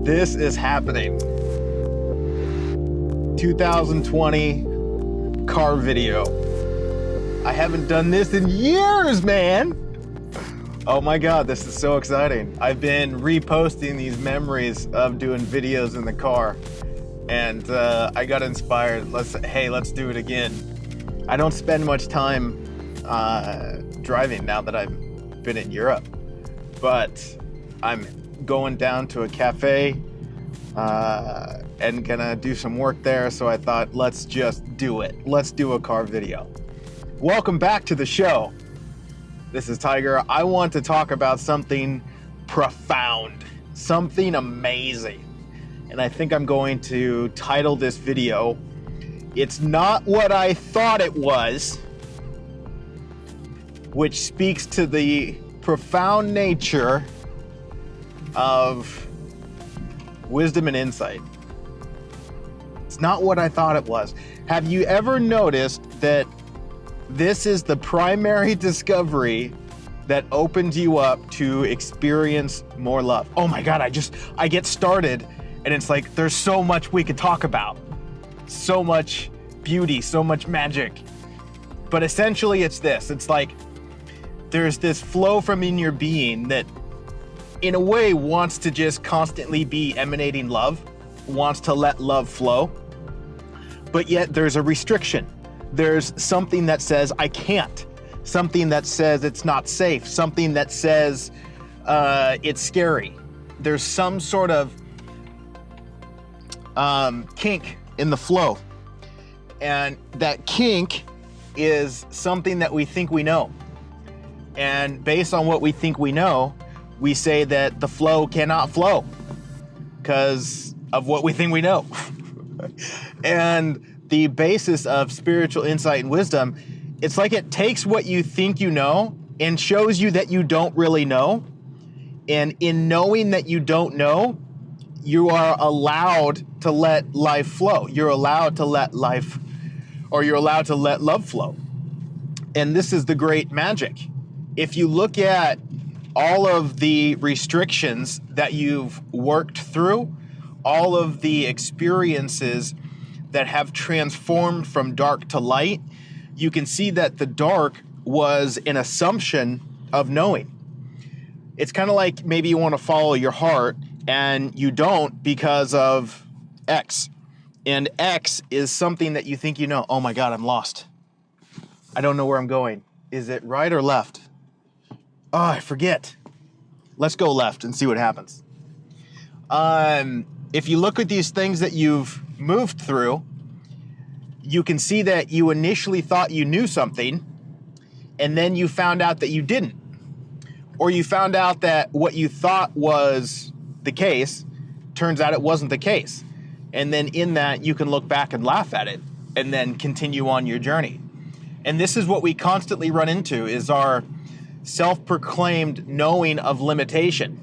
This is happening. 2020 car video. I haven't done this in years, man. Oh my God, this is so exciting. I've been reposting these memories of doing videos in the car, and I got inspired. Let's do it again. I don't spend much time driving now that I've been in Europe, but I'm going down to a cafe and gonna do some work there, so I thought, let's just do it. Let's do a car video. Welcome back to the show. This is Tiger. I want to talk about something profound, something amazing. And I think I'm going to title this video, "It's Not What I Thought It Was," which speaks to the profound nature of wisdom and insight. It's not what I thought it was. Have you ever noticed that this is the primary discovery that opens you up to experience more love? Oh my God, I get started and it's like, there's so much we could talk about. So much beauty, so much magic. But essentially it's this, it's like, there's this flow from in your being that in a way wants to just constantly be emanating love, wants to let love flow, but yet there's a restriction. There's something that says, I can't. Something that says it's not safe. Something that says it's scary. There's some sort of kink in the flow. And that kink is something that we think we know. And based on what we think we know, we say that the flow cannot flow because of what we think we know. And the basis of spiritual insight and wisdom, it's like it takes what you think you know and shows you that you don't really know. And in knowing that you don't know, you are allowed to let life flow. You're allowed to let life, or you're allowed to let love flow. And this is the great magic. If you look at all of the restrictions that you've worked through, all of the experiences that have transformed from dark to light, you can see that the dark was an assumption of knowing. It's kind of like maybe you want to follow your heart and you don't because of X. And X is something that you think you know. Oh my God, I'm lost. I don't know where I'm going. Is it right or left? Oh, I forget. Let's go left and see what happens. If you look at these things that you've moved through, you can see that you initially thought you knew something, and then you found out that you didn't. Or you found out that what you thought was the case, turns out it wasn't the case. And then in that, you can look back and laugh at it, and then continue on your journey. And this is what we constantly run into, is our self-proclaimed knowing of limitation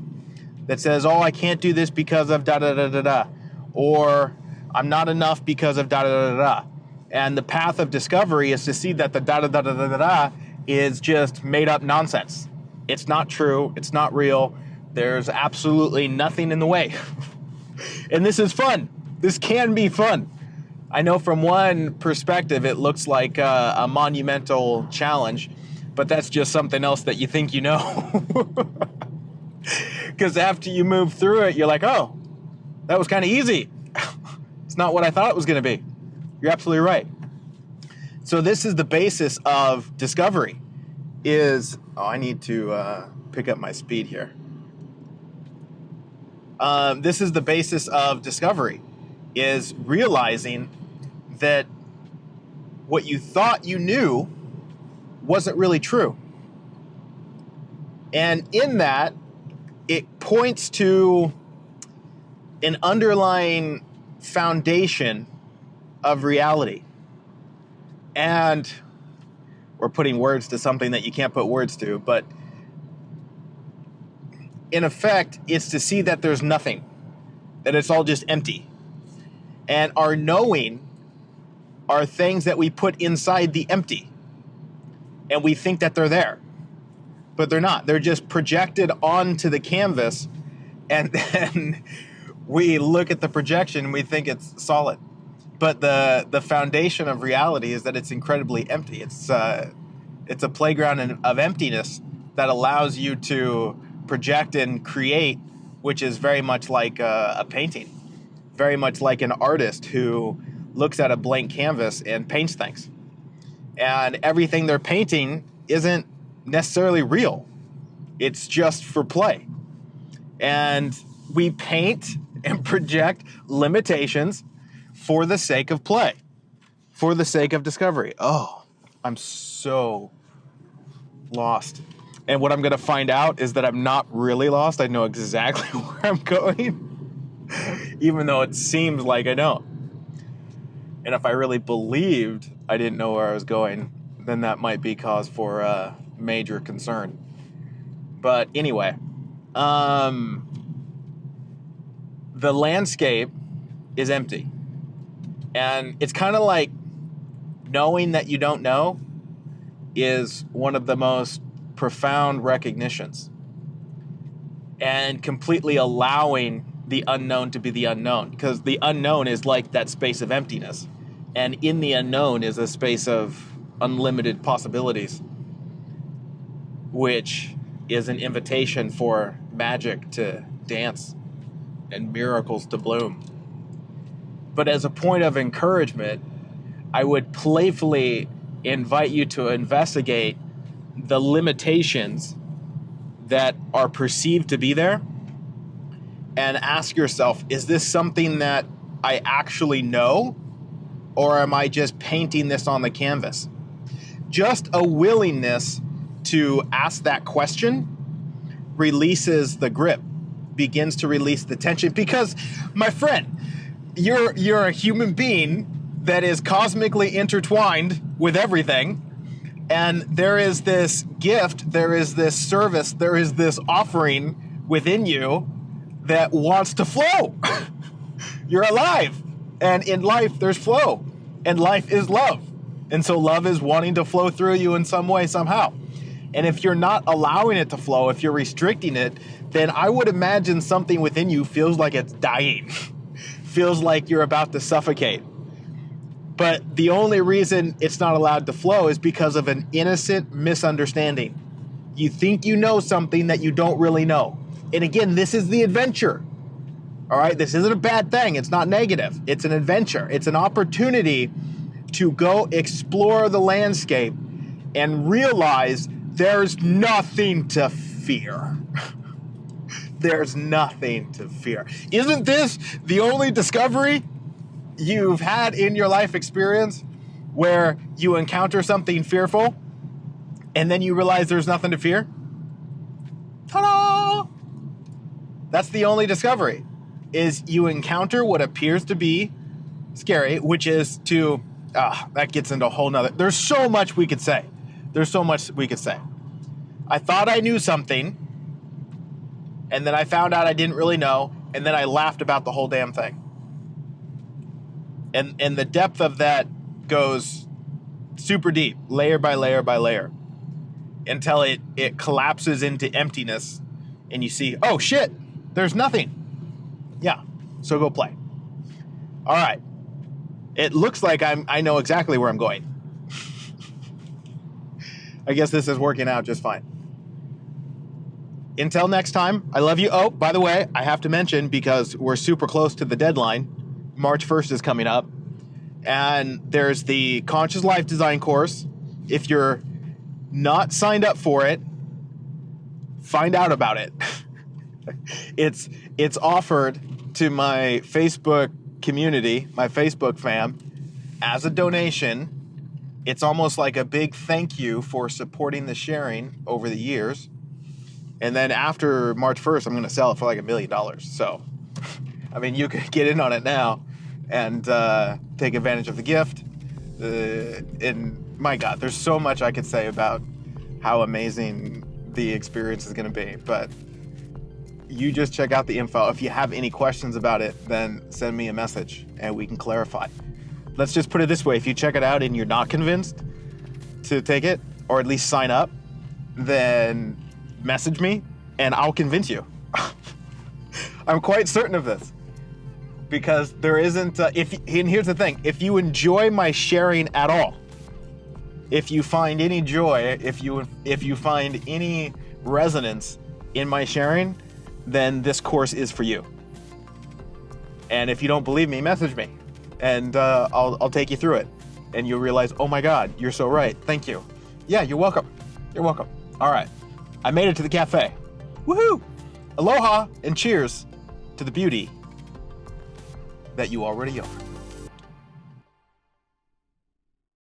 that says, oh, I can't do this because of da-da-da-da-da, or I'm not enough because of da-da-da-da-da. And the path of discovery is to see that the da-da-da-da-da-da is just made up nonsense. It's not true. It's not real. There's absolutely nothing in the way. And this is fun. This can be fun. I know from one perspective, it looks like a monumental challenge, but that's just something else that you think you know. Because after you move through it, you're like, oh, that was kind of easy. It's not what I thought it was going to be. You're absolutely right. So this is the basis of discovery is, I need to pick up my speed here. This is the basis of discovery, is realizing that what you thought you knew wasn't really true. And in that, it points to an underlying foundation of reality. And we're putting words to something that you can't put words to, but in effect, it's to see that there's nothing, that it's all just empty. And our knowing are things that we put inside the empty. And we think that they're there. But they're not. They're just projected onto the canvas. And then We look at the projection and we think it's solid. But the foundation of reality is that it's incredibly empty. It's a playground of emptiness that allows you to project and create, which is very much like a painting, very much like an artist who looks at a blank canvas and paints things. And everything they're painting isn't necessarily real. It's just for play. And we paint and project limitations for the sake of play, for the sake of discovery. Oh, I'm so lost. And what I'm going to find out is that I'm not really lost. I know exactly where I'm going, even though it seems like I don't. And if I really believed I didn't know where I was going, then that might be cause for major concern. But anyway, the landscape is empty. And it's kind of like knowing that you don't know is one of the most profound recognitions. And completely allowing the unknown to be the unknown. Because the unknown is like that space of emptiness. And in the unknown is a space of unlimited possibilities, which is an invitation for magic to dance and miracles to bloom. But as a point of encouragement, I would playfully invite you to investigate the limitations that are perceived to be there and ask yourself, is this something that I actually know, or am I just painting this on the canvas? Just a willingness to ask that question releases the grip, begins to release the tension, because, my friend, you're a human being that is cosmically intertwined with everything, and there is this gift, there is this service, there is this offering within you that wants to flow. You're alive, and in life there's flow, and life is love, and so love is wanting to flow through you in some way, somehow. And if you're not allowing it to flow, if you're restricting it, then I would imagine something within you feels like it's dying. Feels like you're about to suffocate. But the only reason it's not allowed to flow is because of an innocent misunderstanding. You think you know something that you don't really know. And again, this is the adventure. All right, this isn't a bad thing. It's not negative. It's an adventure. It's an opportunity to go explore the landscape and realize there's nothing to fear. There's nothing to fear. Isn't this the only discovery you've had in your life experience where you encounter something fearful and then you realize there's nothing to fear? Ta-da! That's the only discovery, is you encounter what appears to be scary, which is to, that gets into a whole nother, there's so much we could say. There's so much we could say. I thought I knew something, and then I found out I didn't really know, and then I laughed about the whole damn thing. And the depth of that goes super deep, layer by layer by layer, until it collapses into emptiness, and you see, oh shit, there's nothing. Yeah, so go play. All right. It looks like I know exactly where I'm going. I guess this is working out just fine. Until next time, I love you. Oh, by the way, I have to mention, because we're super close to the deadline, March 1st is coming up, and there's the Conscious Life Design course. If you're not signed up for it, find out about it. It's offered to my Facebook community, my Facebook fam, as a donation. It's almost like a big thank you for supporting the sharing over the years. And then after March 1st, I'm going to sell it for like $1 million. So, I mean, you could get in on it now and take advantage of the gift. And my God, there's so much I could say about how amazing the experience is going to be. But you just check out the info. If you have any questions about it, then send me a message and we can clarify. Let's just put it this way. If you check it out and you're not convinced to take it, or at least sign up, then message me and I'll convince you. I'm quite certain of this. because there isn't, and here's the thing, if you enjoy my sharing at all, if you find any joy, if you find any resonance in my sharing, then this course is for you. And if you don't believe me, message me, and I'll take you through it, and you'll realize, oh my God, you're so right. Thank you. Yeah, you're welcome. You're welcome. All right, I made it to the cafe. Woohoo! Aloha and cheers to the beauty that you already are.